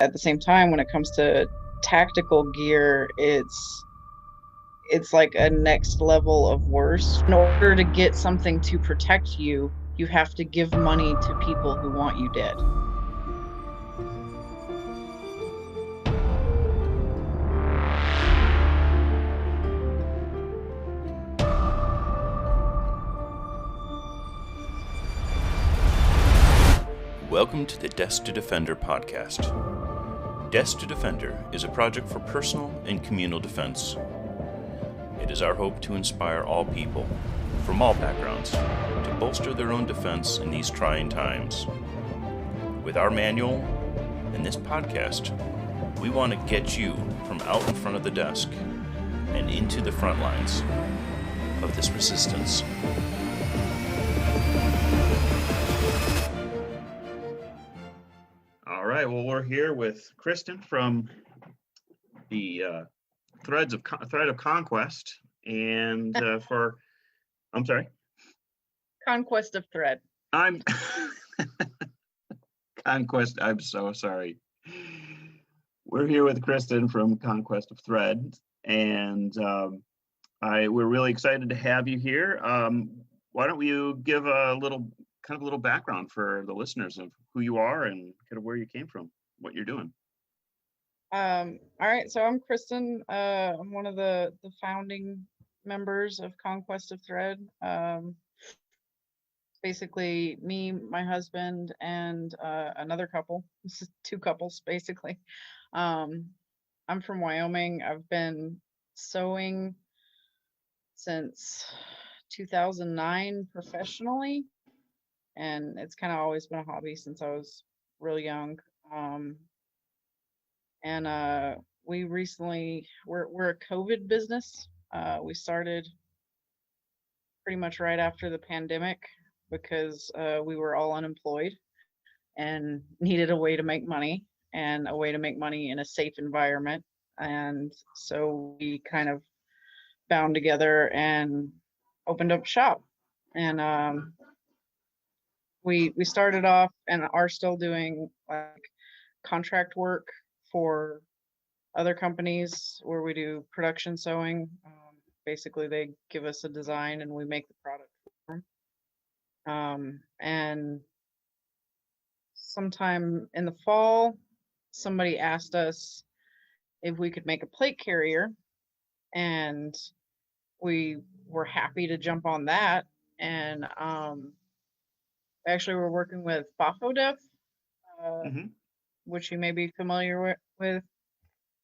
at the same time, when it comes to tactical gear, it's like a next level of worse. In order to get something to protect you, you have to give money to people who want you dead. Welcome to the Desk to Defender podcast. Desk to Defender is a project for personal and communal defense. It is our hope to inspire all people, from all backgrounds, to bolster their own defense in these trying times. With our manual and this podcast, we want to get you from out in front of the desk and into the front lines of this resistance. All right, well, we're here with Christen from the Thread of Conquest, and I'm sorry? Conquest of Thread. Conquest, I'm so sorry. We're here with Christen from Conquest of Thread, and we're really excited to have you here. Why don't you give a little background for the listeners of who you are and kind of where you came from, what you're doing. All right, so I'm Christen. I'm one of the founding members of Conquest of Thread. Basically, me, my husband, and another couple. This is two couples, basically. I'm from Wyoming. I've been sewing since 2009 professionally, and it's kind of always been a hobby since I was real young. We recently, we're a COVID business. We started pretty much right after the pandemic because we were all unemployed and needed a way to make money, and a way to make money in a safe environment. And so we kind of bound together and opened up shop. And we started off and are still doing like contract work for other companies where we do production sewing. Basically, they give us a design and we make the product for them. And sometime in the fall, somebody asked us if we could make a plate carrier, and we were happy to jump on that. And actually, we're working with Bafodef, which you may be familiar with.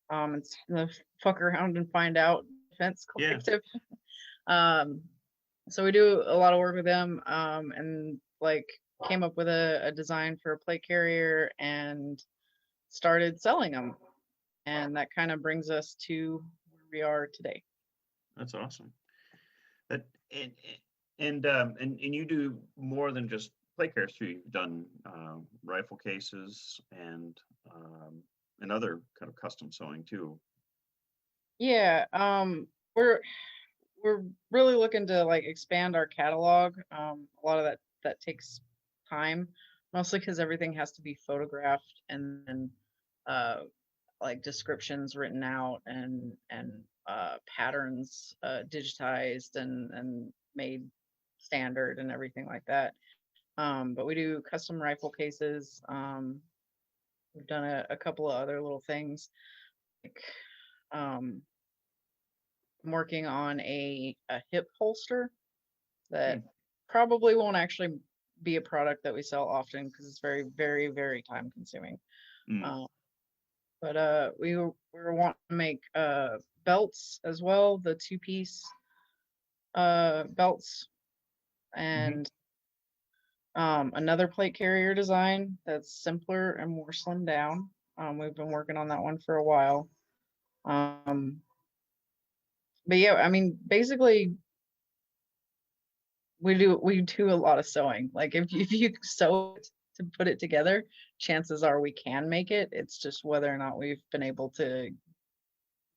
It's the Fuck Around and Find Out Defense Collective. Yeah. So we do a lot of work with them, and like came up with a design for a plate carrier and started selling them. And that kind of brings us to where we are today. That's awesome. And you do more than just plate carriers too. You've done rifle cases and other kind of custom sewing too. Yeah, we're really looking to like expand our catalog. A lot of that takes time, mostly because everything has to be photographed and then like descriptions written out and patterns digitized and made standard and everything like that. But we do custom rifle cases. We've done a couple of other little things, like I'm working on a hip holster that probably won't actually be a product that we sell often because it's very, very, very time consuming. But we were wanting to make belts as well, the 2-piece belts, and another plate carrier design that's simpler and more slimmed down. We've been working on that one for a while. But yeah, I mean, basically, we do a lot of sewing. Like if you sew it to put it together, chances are we can make it. It's just whether or not we've been able to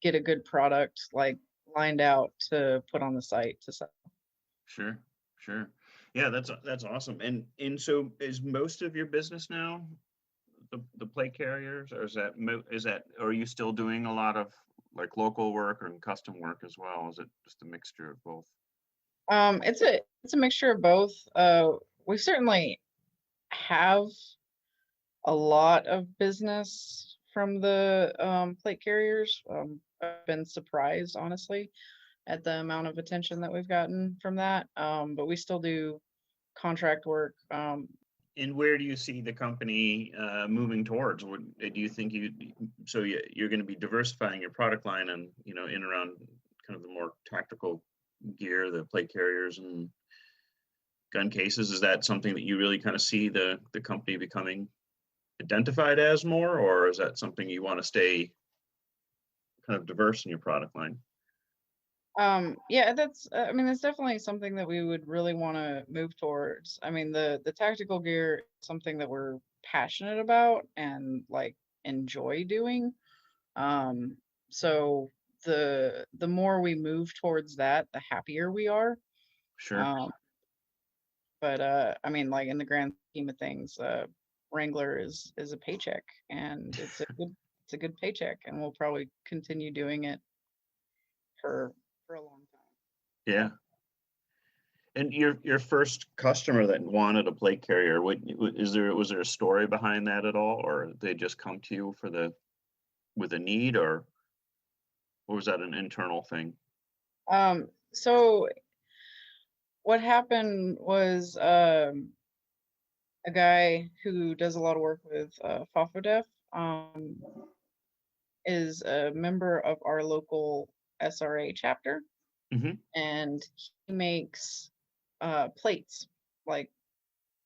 get a good product like lined out to put on the site to sell. Sure. Yeah, that's awesome. And so is most of your business now the plate carriers, or is that or are you still doing a lot of like local work and custom work as well? Is it just a mixture of both? It's a mixture of both. We certainly have a lot of business from the plate carriers. I've been surprised, honestly, at the amount of attention that we've gotten from that. But we still do contract work. And where do you see the company moving towards? What do you think you're going to be diversifying your product line and, in around kind of the more tactical gear, the plate carriers and gun cases? Is that something that you really kind of see the company becoming identified as more, or is that something you want to stay kind of diverse in your product line? Yeah, that's that's definitely something that we would really want to move towards. I mean, the tactical gear is something that we're passionate about and like enjoy doing. So the more we move towards that, the happier we are. Sure. But like in the grand scheme of things, Wrangler is a paycheck, and it's a good paycheck, and we'll probably continue doing it for a long time. Yeah. And your first customer that wanted a plate carrier, was there a story behind that at all, or they just come to you with a need, or was that an internal thing? So what happened was a guy who does a lot of work with FOFODEF is a member of our local SRA chapter, and he makes plates, like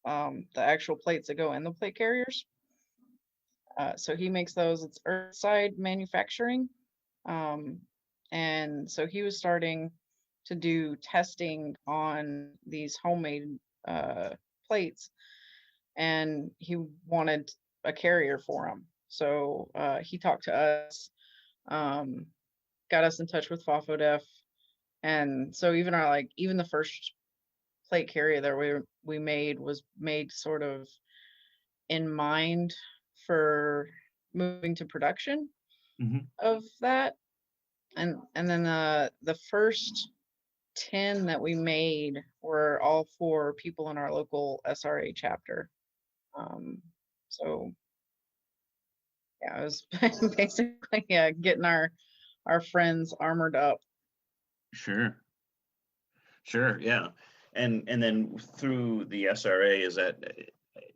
the actual plates that go in the plate carriers. So he makes those. It's Earthside Manufacturing. And so he was starting to do testing on these homemade plates, and he wanted a carrier for them. So he talked to us, got us in touch with FOFODEF, and so even the first plate carrier that we made was made sort of in mind for moving to production of that. And then the first 10 that we made were all for people in our local SRA chapter. So yeah, it was basically getting our friends armored up. Sure, yeah. And then through the SRA,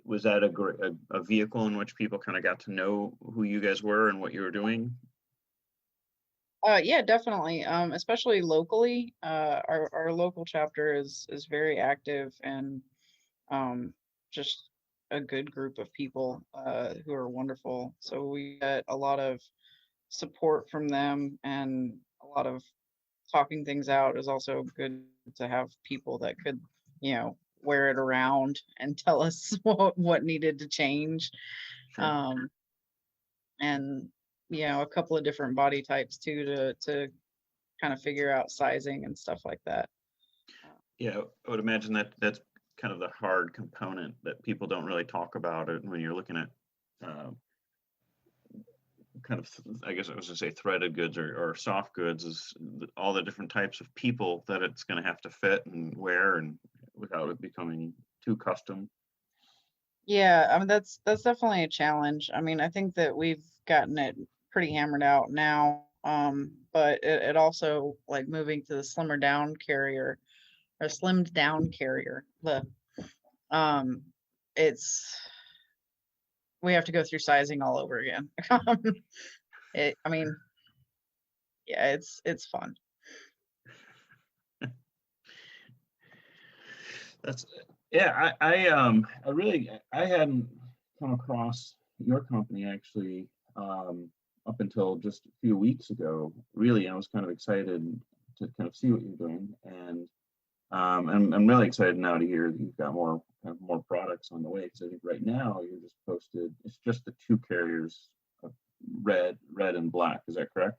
was that a vehicle in which people kind of got to know who you guys were and what you were doing? Yeah, definitely. Especially locally, our local chapter is very active, and just a good group of people who are wonderful. So we get a lot of support from them, and a lot of talking things out. Is also good to have people that could, wear it around and tell us what needed to change. Sure. And a couple of different body types too, to kind of figure out sizing and stuff like that. Yeah, I would imagine that's kind of the hard component that people don't really talk about it when you're looking at kind of, I guess I was going to say threaded goods or soft goods, is all the different types of people that it's going to have to fit and wear, and without it becoming too custom. Yeah, that's definitely a challenge. I think that we've gotten it pretty hammered out now. But it also, like, moving to the slimmed down carrier, we have to go through sizing all over again. Yeah, it's fun. I hadn't come across your company actually up until just a few weeks ago. Really, I was kind of excited to kind of see what you're doing, and I'm really excited now to hear that you've got more products on the way. Because I think right now you just posted, it's just the two carriers, of red and black. Is that correct?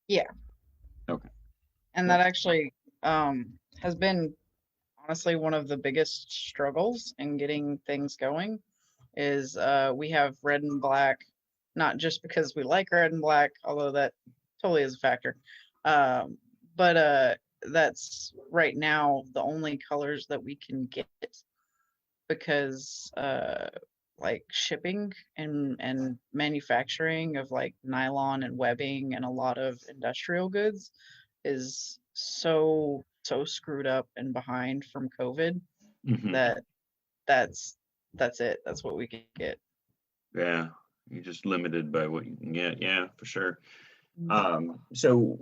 Yeah. Okay. And that actually has been honestly one of the biggest struggles in getting things going, is we have red and black, not just because we like red and black, although that totally is a factor. But that's right now the only colors that we can get, because like shipping and manufacturing of like nylon and webbing and a lot of industrial goods is so screwed up and behind from COVID Mhm. that that's it. That's what we can get. Yeah, you're just limited by what you can get. Yeah, for sure. Mm. So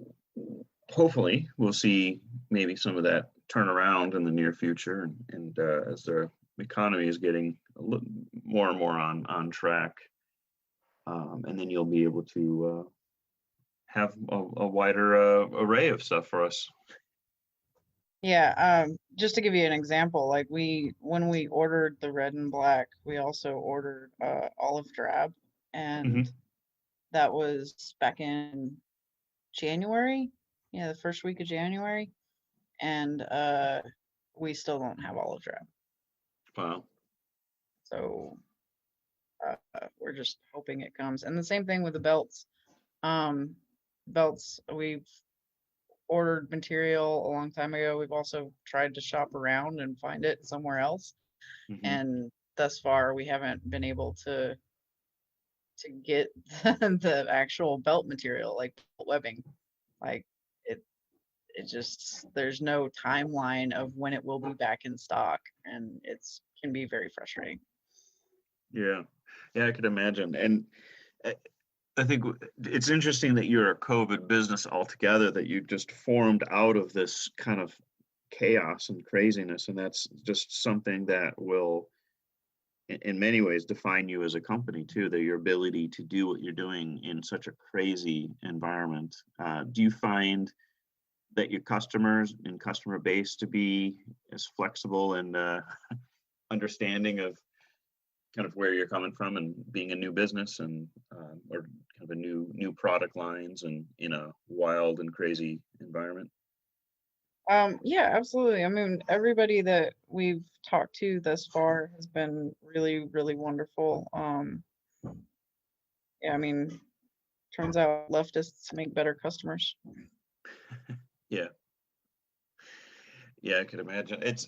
hopefully we'll see maybe some of that turn around in the near future, and as the economy is getting a little more and more on track, and then you'll be able to have a wider array of stuff for us. Yeah, just to give you an example, like when we ordered the red and black, we also ordered olive drab, and Hmm. that was back in January. Yeah, the first week of January, and we still don't have olive drab. Wow. So we're just hoping it comes. And the same thing with the belts. Um, belts, we've ordered material a long time ago. We've also tried to shop around and find it somewhere else. Hmm. And thus far, we haven't been able to get the actual belt material, like webbing. Like it, it just there's no timeline of when it will be back in stock, and it's can be very frustrating. Yeah, yeah, I could imagine. And I I think it's interesting that you're a COVID business altogether, that you just formed out of this kind of chaos and craziness, and that's just something that will, in many ways, define you as a company too. That your ability to do what you're doing in such a crazy environment. Do you find that your customers and customer base to be as flexible and understanding of kind of where you're coming from and being a new business, and or kind of a new product lines and in a wild and crazy environment? Yeah, absolutely. I mean, everybody that we've talked to thus far has been really, really wonderful. Yeah, I mean, turns out leftists make better customers. Yeah, yeah, I could imagine. It's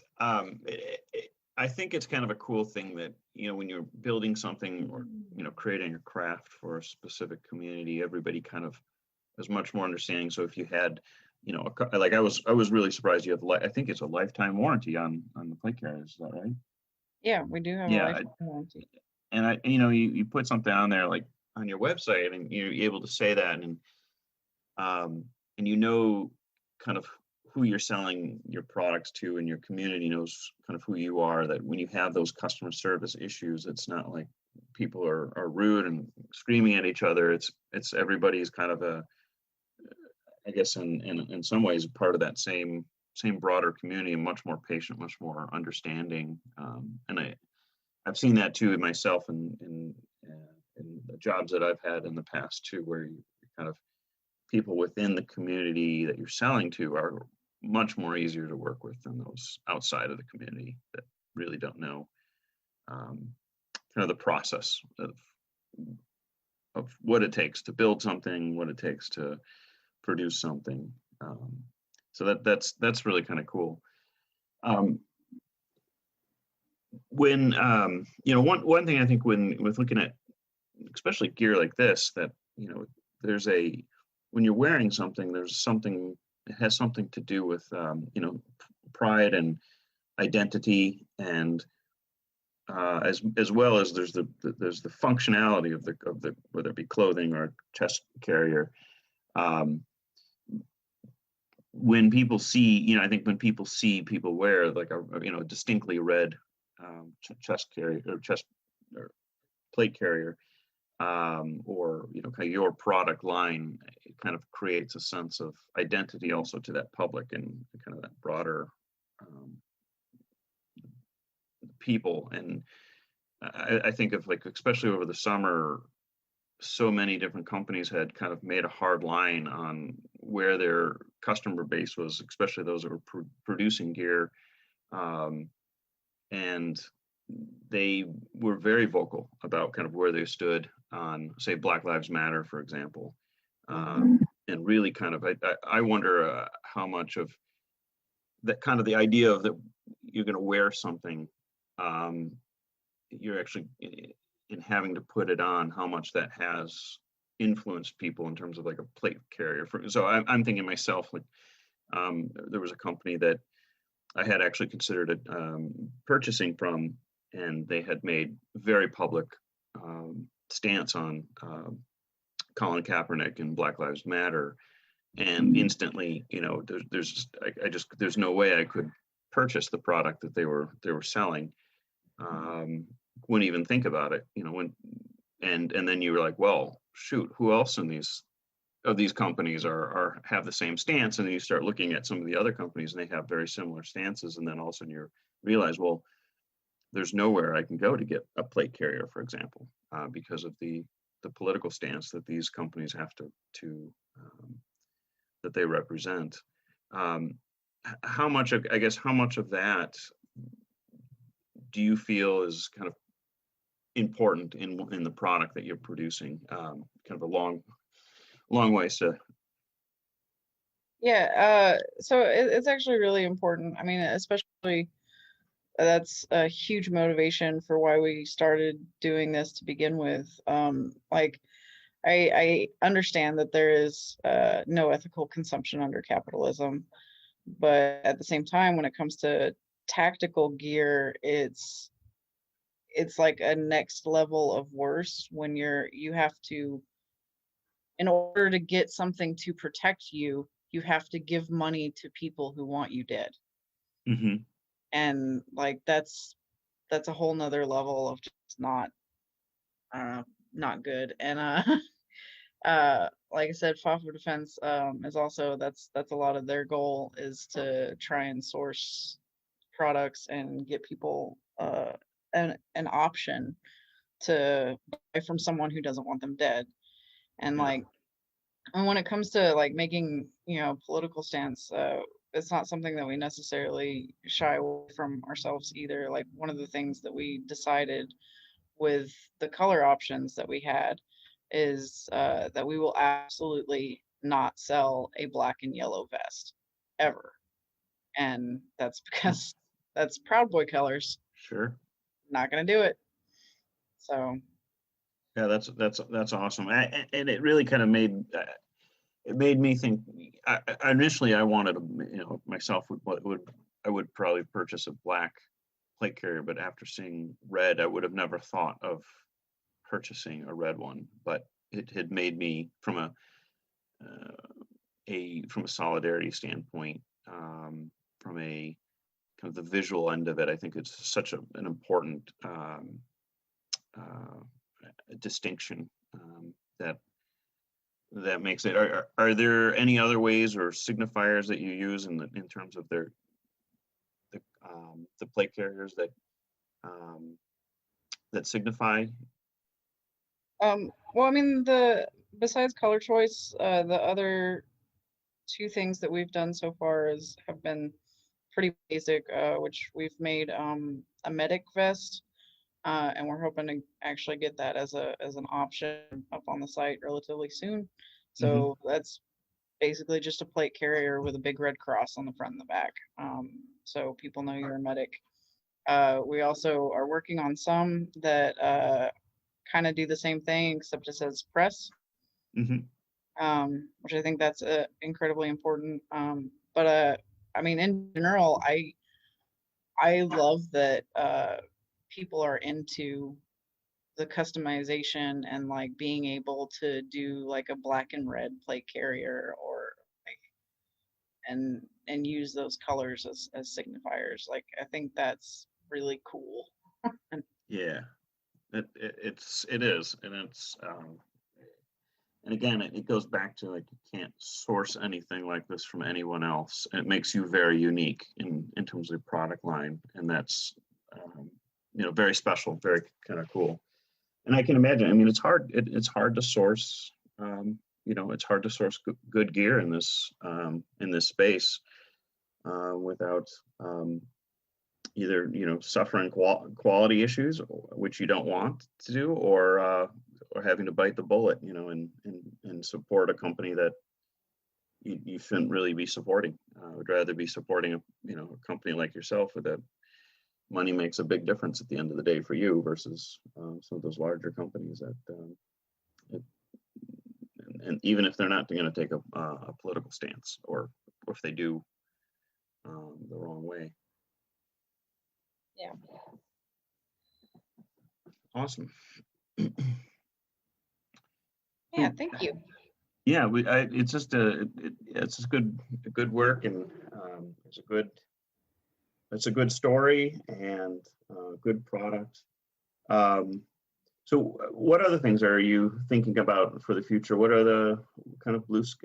I think it's kind of a cool thing that, when you're building something, or creating a craft for a specific community, everybody kind of is much more understanding. So if you had, like I was really surprised you have, I think it's a lifetime warranty on the plate carriers. Is that right? Yeah, we do have a Yeah, lifetime warranty. and you put something on there, like on your website, and you're able to say that, um, and kind of who you're selling your products to, and your community knows kind of who you are. That when you have those customer service issues, it's not like people are rude and screaming at each other. It's everybody's kind of I guess in some ways part of that same broader community, and much more patient, much more understanding. And I've seen that too in myself, in the jobs that I've had in the past too, where you kind of, people within the community that you're selling to are much more easier to work with than those outside of the community that really don't know, um, kind of the process of what it takes to build something, what it takes to produce something. So that's really kind of cool. Um, when one thing I think, when with looking at especially gear like this, that there's when you're wearing something, it has something to do with pride and identity, and as well as there's the functionality of the whether it be clothing or chest carrier. um, when people see, I think when people see people wear like a distinctly red chest carrier, or chest or plate carrier, or kind of your product line, it kind of creates a sense of identity also to that public, and kind of that broader um, people. And I think of, like, especially over the summer, so many different companies had kind of made a hard line on where their customer base was, especially those that were producing gear. And they were very vocal about kind of where they stood on, say, Black Lives Matter, for example. And really kind of, I wonder how much of that kind of the idea of that you're going to wear something, you're actually in having to put it on, how much that has influenced people in terms of like a plate carrier. So I'm thinking myself, like there was a company that I had actually considered purchasing from, and they had made very public stance on Colin Kaepernick and Black Lives Matter, and instantly, there's no way I could purchase the product that they were selling. Wouldn't even think about it, and then you were like, well, shoot, who else in these companies have the same stance? And then you start looking at some of the other companies, and they have very similar stances, and then all of a sudden you realize, well, there's nowhere I can go to get a plate carrier, for example, because of the political stance that these companies have to that they represent. How much of that do you feel is kind of important in the product that you're producing? Kind of a long ways to. Yeah, so it's actually really important. I mean, especially that's a huge motivation for why we started doing this to begin with. Like, I understand that there is no ethical consumption under capitalism, but at the same time, when it comes to tactical gear, it's like a next level of worse when you have to, in order to get something to protect you, you have to give money to people who want you dead. Mm-hmm. And like that's a whole nother level of just not good. And like I said, FAFO Defense is also that's a lot of their goal is to try and source products and get people an option to buy from someone who doesn't want them dead. And Yeah. like, and when it comes to like making, political stance, it's not something that we necessarily shy away from ourselves either. Like one of the things that we decided with the color options that we had is that we will absolutely not sell a black and yellow vest ever. And that's because that's Proud Boy colors. Sure. Not going to do it. So yeah, that's awesome. And it really kind of made me think. Initially, I wanted myself I would probably purchase a black plate carrier, but after seeing red, I would have never thought of purchasing a red one. But it had made me from a solidarity standpoint, from a kind of the visual end of it. I think it's such an important distinction that makes it. Are there any other ways or signifiers that you use in terms of the plate carriers that signify? well, I mean, besides color choice, the other two things that we've done so far have been pretty basic, which we've made a medic vest, and we're hoping to actually get that as an option up on the site relatively soon. So that's basically just a plate carrier with a big red cross on the front and the back, so people know you're a medic. We also are working on some that kind of do the same thing, except it says press, which I think that's incredibly important. But I mean, in general, I love that people are into the customization and like being able to do like a black and red plate carrier or like and use those colors as signifiers. Like I think that's really cool. Yeah, it is, and it's and again, it goes back to like you can't source anything like this from anyone else. It makes you very unique in terms of product line, and that's very special, very kind of cool. And I can imagine. I mean, it's hard. It's hard to source. It's hard to source good gear in this space without either, suffering quality issues, which you don't want to do, or having to bite the bullet, and support a company that you shouldn't really be supporting. I would rather be supporting a company like yourself, where that money makes a big difference at the end of the day for you, versus some of those larger companies that and even if they're not going to take a political stance, or if they do, the wrong way. Yeah. Awesome. Yeah, thank you. Yeah, it's just good work, and it's a good story, and good product. So what other things are you thinking about for the future? What are the kind of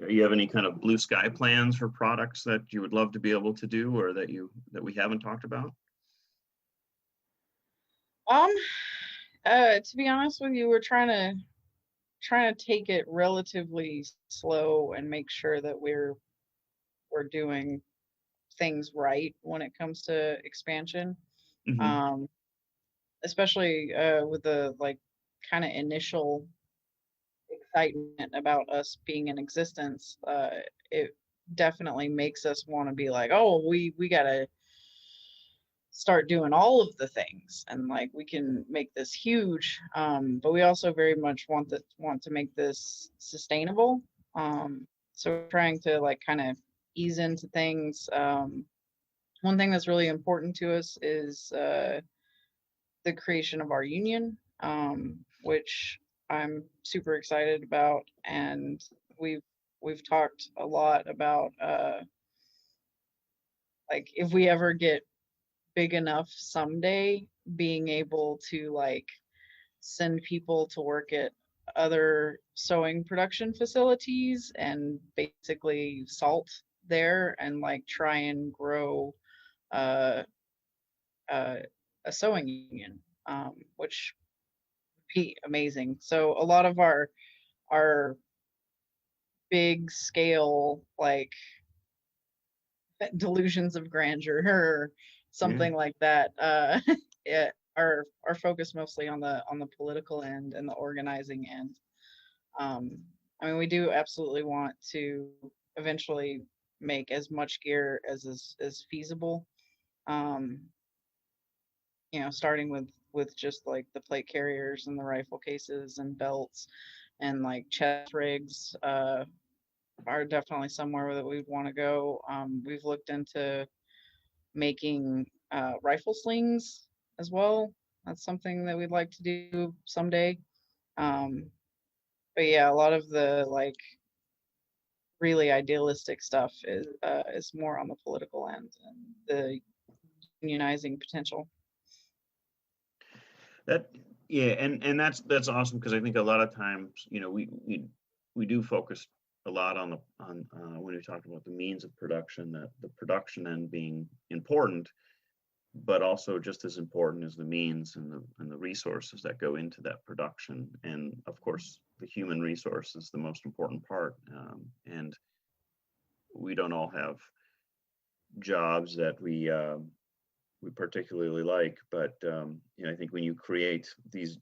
you have any kind of blue sky plans for products that you would love to be able to do, or that we haven't talked about? To be honest with you, we're trying to take it relatively slow and make sure that we're doing things right when it comes to expansion. Mm-hmm. Especially with the kind of initial excitement about us being in existence. It definitely makes us want to be like, oh, we gotta start doing all of the things, and we can make this huge. But we also very much want to make this sustainable. So we're trying to kind of ease into things. One thing that's really important to us is the creation of our union, which I'm super excited about, and we've talked a lot about if we ever get big enough someday, being able to send people to work at other sewing production facilities and basically salt there, and try and grow uh, a sewing union, which would be amazing. So a lot of our big scale delusions of grandeur or something like that are focused mostly on the political end and the organizing end. I mean, we do absolutely want to eventually make as much gear as is feasible. Starting with just the plate carriers and the rifle cases and belts and chest rigs are definitely somewhere that we'd want to go. We've looked into making rifle slings as well. That's something that we'd like to do someday. But yeah, a lot of the really idealistic stuff is more on the political end and the unionizing potential. And that's awesome, because I think a lot of times, we do focus a lot on when we talk about the means of production, that the production end being important, but also just as important is the means and the resources that go into that production. And of course, the human resource is the most important part. And we don't all have jobs that we particularly like, but I think when you create these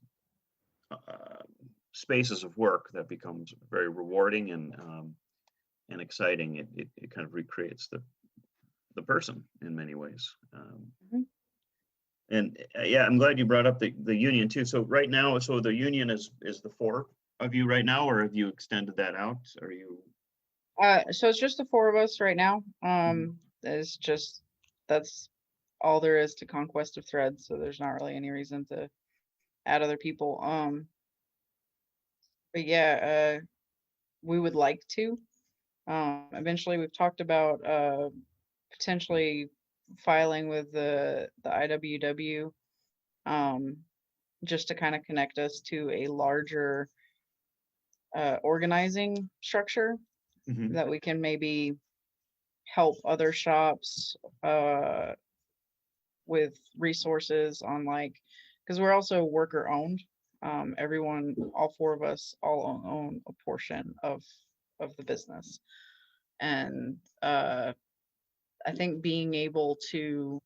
spaces of work, that becomes very rewarding and exciting. It kind of recreates the person in many ways. And yeah, I'm glad you brought up the union too. So right now, the union is the 4 of you right now, or have you extended that out? Are you? So it's just the 4 of us right now. It's just that's all there is to Conquest of Thread, so there's not really any reason to add other people. But yeah, we would like to. Eventually, we've talked about potentially filing with the IWW, just to kind of connect us to a larger organizing structure that we can maybe help other shops with resources on because we're also worker owned. Everyone, all 4 of us, all own a portion of the business, and I think being able to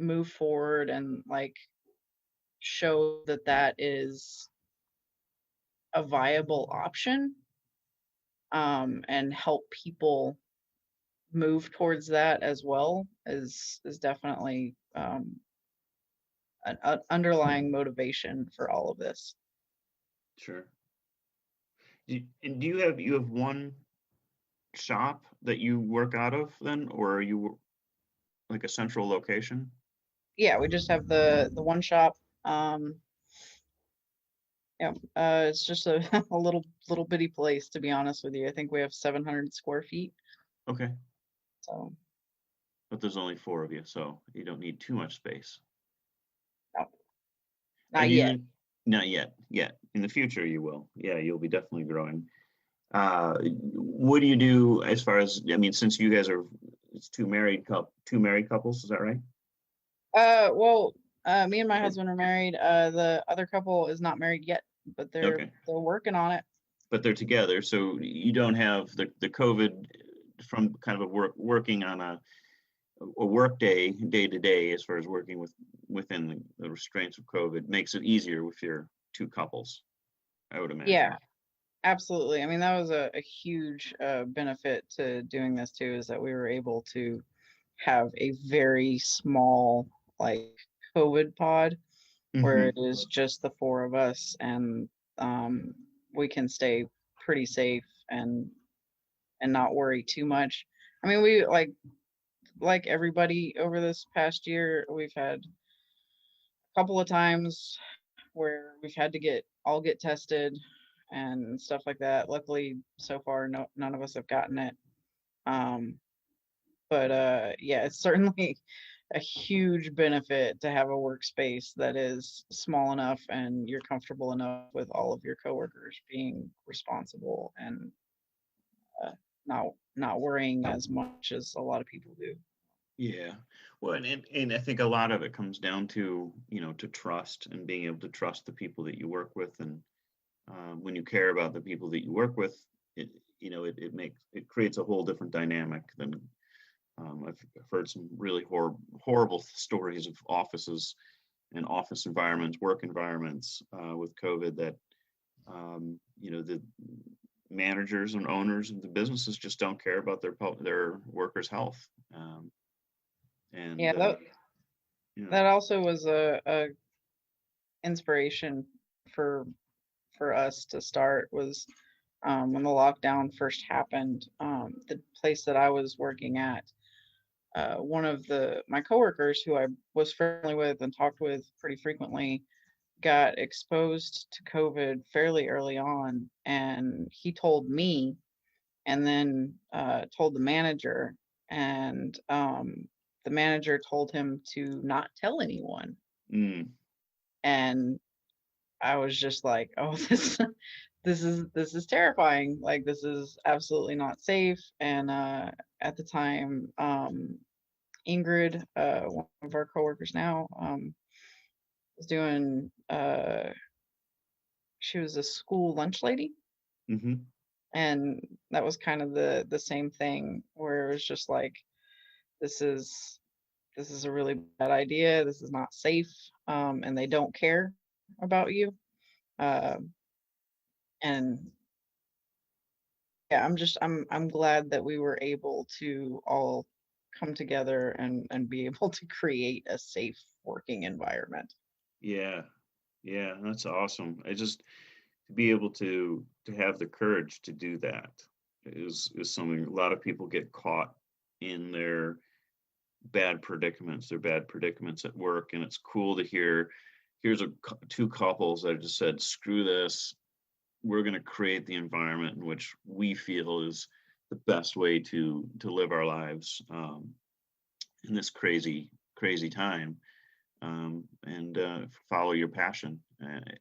move forward and like show that that is a viable option, and help people move towards that as well is definitely an underlying motivation for all of this. Sure. And do you have one shop that you work out of then, or are you like a central location? Yeah, we just have the one shop. Um, yeah, it's just a, a little bitty place, to be honest with you. I think we have 700 square feet. Okay, So but there's only four of you, so you don't need too much space. no, And not yet. not yet. In the future, you will. Yeah, you'll be definitely growing. What do you do as far as, I mean, since you guys are, it's two married couples, is that right? Well, me and my husband are married. The other couple is not married yet, but Okay, they're working on it. but they're together, so you don't have the COVID from kind of a working on a work day to day, as far as working within the restraints of COVID, makes it easier with your two couples, I would imagine. Yeah, absolutely. I mean, that was a huge benefit to doing this too, is that we were able to have a very small like COVID pod where it Hmm. is just the four of us, and um, we can stay pretty safe and not worry too much. I mean, we like everybody over this past year, we've had a couple of times where we've had to get tested and stuff like that. Luckily, so far, none of us have gotten it. Um, but yeah, it's certainly a huge benefit to have a workspace that is small enough and you're comfortable enough with all of your coworkers being responsible and uh, not worrying as much as a lot of people do. Yeah. Well, and I think a lot of it comes down to, to trust and being able to trust the people that you work with. And when you care about the people that you work with, it, it creates a whole different dynamic than, I've heard some really horrible stories of offices and office environments, work environments, with COVID, that, the managers and owners of the businesses just don't care about their workers' health. And Yeah, you know, that also was a inspiration for for us to start was when the lockdown first happened. The place that I was working at, one of my coworkers who I was friendly with and talked with pretty frequently got exposed to COVID fairly early on, and he told me, and then told the manager, and the manager told him to not tell anyone, mm, and I was just like, oh, this is terrifying. Like this is absolutely not safe. And at the time, Ingrid, one of our coworkers now, was doing. She was a school lunch lady, hmm and that was kind of the same thing where it was just like, this is this is a really bad idea. This is not safe, and they don't care about you. Um, and yeah, I'm glad that we were able to all come together and be able to create a safe working environment. yeah, yeah, that's awesome. I just to be able to have the courage to do that is something. A lot of people get caught in their bad predicaments at work, and it's cool to hear. Here's two couples that just said, "Screw this. We're going to create the environment in which we feel is the best way to live our lives, in this crazy time, and follow your passion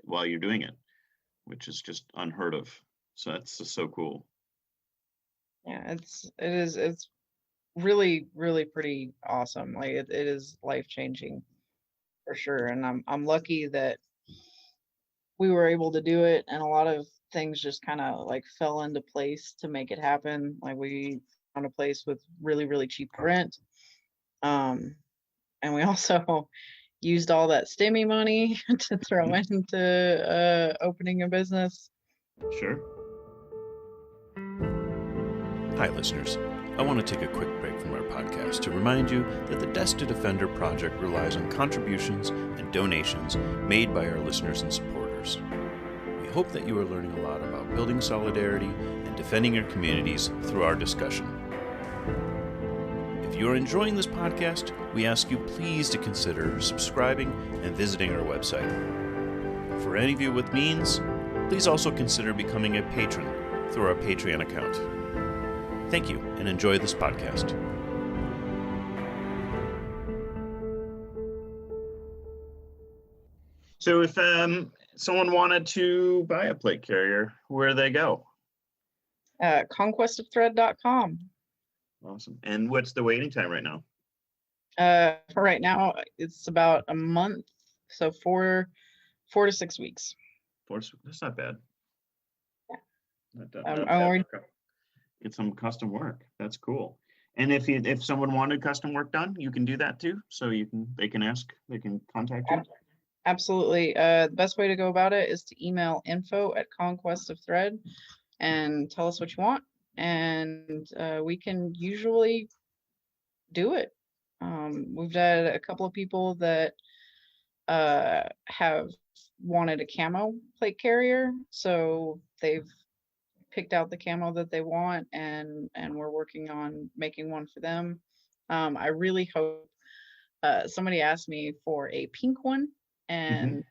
while you're doing it, which is just unheard of. So that's just so cool." Yeah, it's really pretty awesome. Like it is life changing for sure. And I'm lucky that we were able to do it, and a lot of things just kind of like fell into place to make it happen. Like we found a place with really cheap rent. Um, and we also used all that stimmy money to throw into opening a business. Sure. Hi, listeners. I want to take a quick break from our podcast to remind you that the Desk to Defender project relies on contributions and donations made by our listeners and supporters. We hope that you are learning a lot about building solidarity and defending your communities through our discussion. If you are enjoying this podcast, we ask you please to consider subscribing and visiting our website. For any of you with means, please also consider becoming a patron through our Patreon account. Thank you, and enjoy this podcast. So if someone wanted to buy a plate carrier, where do they go? Conquestofthread.com. Awesome. And what's the waiting time right now? For right now, it's about a month, so 4 to 6 weeks. That's not bad. Yeah. Not bad. Get some custom work. That's cool. And if someone wanted custom work done, you can do that too. So they can contact you. Absolutely. The best way to go about it is to email info@Conquest of Thread and tell us what you want, and we can usually do it. We've had a couple of people that have wanted a camo plate carrier, so they've picked out the camo that they want, and we're working on making one for them. I really hope somebody asked me for a pink one, and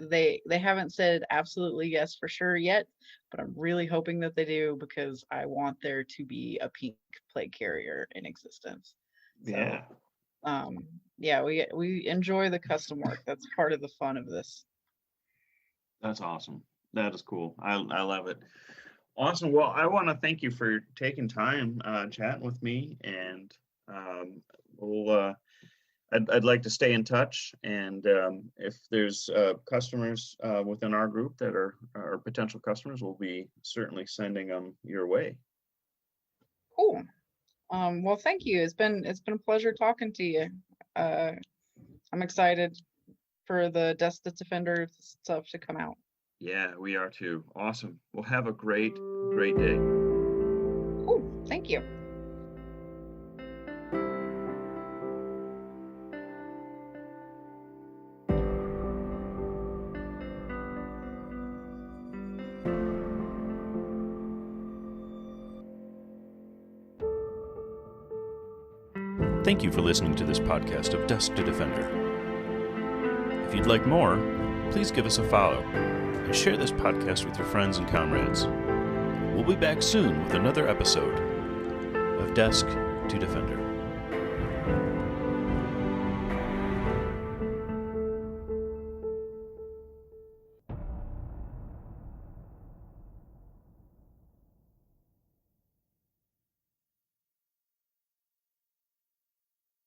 they haven't said absolutely yes for sure yet, but I'm really hoping that they do, because I want there to be a pink plate carrier in existence. So, yeah. We enjoy the custom work. That's part of the fun of this. That's awesome. That is cool. I love it. Awesome. Well, I want to thank you for taking time chatting with me, and I'd like to stay in touch. And if there's customers within our group that are potential customers, we'll be certainly sending them your way. Cool. Well, thank you. It's been a pleasure talking to you. I'm excited for the Desk to Defender stuff to come out. Yeah, we are too. Awesome. Well, have a great day. Cool. Thank you. Thank you for listening to this podcast of Desk to Defender. If you'd like more, please give us a follow and share this podcast with your friends and comrades. We'll be back soon with another episode of Desk to Defender.